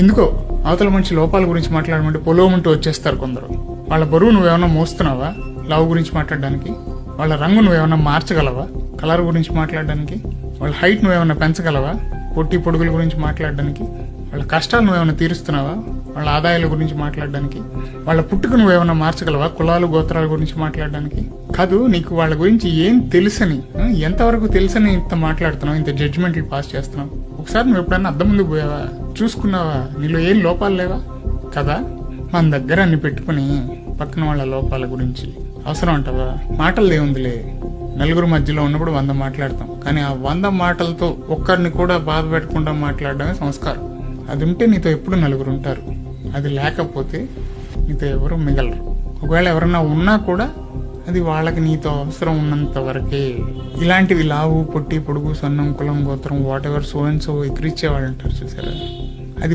ఎందుకో అవతల మనిషి లోపాల గురించి మాట్లాడమంటే పొలవమంటూ వచ్చేస్తారు కొందరు. వాళ్ళ బరువు నువ్వేమన్నా మోస్తున్నావా లవ్ గురించి మాట్లాడడానికి? వాళ్ళ రంగు నువ్వేమన్నా మార్చగలవా కలర్ గురించి మాట్లాడడానికి? వాళ్ళ హైట్ నువ్వేమన్నా పెంచగలవా పొట్టి పొడుగుల గురించి మాట్లాడడానికి? వాళ్ళ కష్టాలు నువ్వేమన్నా తీరుస్తున్నావా వాళ్ళ ఆదాయాల గురించి మాట్లాడడానికి? వాళ్ళ పుట్టుక నువ్వేమన్నా మార్చగలవా కులాలు గోత్రాల గురించి మాట్లాడడానికి? కాదు, నీకు వాళ్ళ గురించి ఏం తెలుసని, ఎంతవరకు తెలుసని ఇంత మాట్లాడుతున్నావు, ఇంత జడ్జిమెంట్లు పాస్ చేస్తున్నావు? ఒకసారి నువ్వు ఎప్పుడన్నా అద్దం ముందుకు పోయావా? చూసుకున్నావా? నీలో ఏం లోపాలు లేవా? కదా, మన దగ్గర అన్ని పెట్టుకుని పక్కన వాళ్ళ లోపాల గురించి అవసరం అంటావా? మాటలు ఏముందిలే, నలుగురు మధ్యలో ఉన్నప్పుడు 100 మాట్లాడతాం, కానీ ఆ 100 మాటలతో ఒక్కరిని కూడా బాధ పెట్టకుండా మాట్లాడడమే సంస్కారం. అది ఉంటే నీతో ఎప్పుడు నలుగురు ఉంటారు, అది లేకపోతే నీతో ఎవరు మిగలరు. ఒకవేళ ఎవరన్నా ఉన్నా కూడా అది వాళ్ళకి నీతో అవసరం ఉన్నంత వరకే. ఇలాంటివి లావు పొట్టి పొడుగు సన్నం కులం గోత్రం whatever so and so ఎక్కిరిచ్చే వాళ్ళు అంటారు చూసారా, అది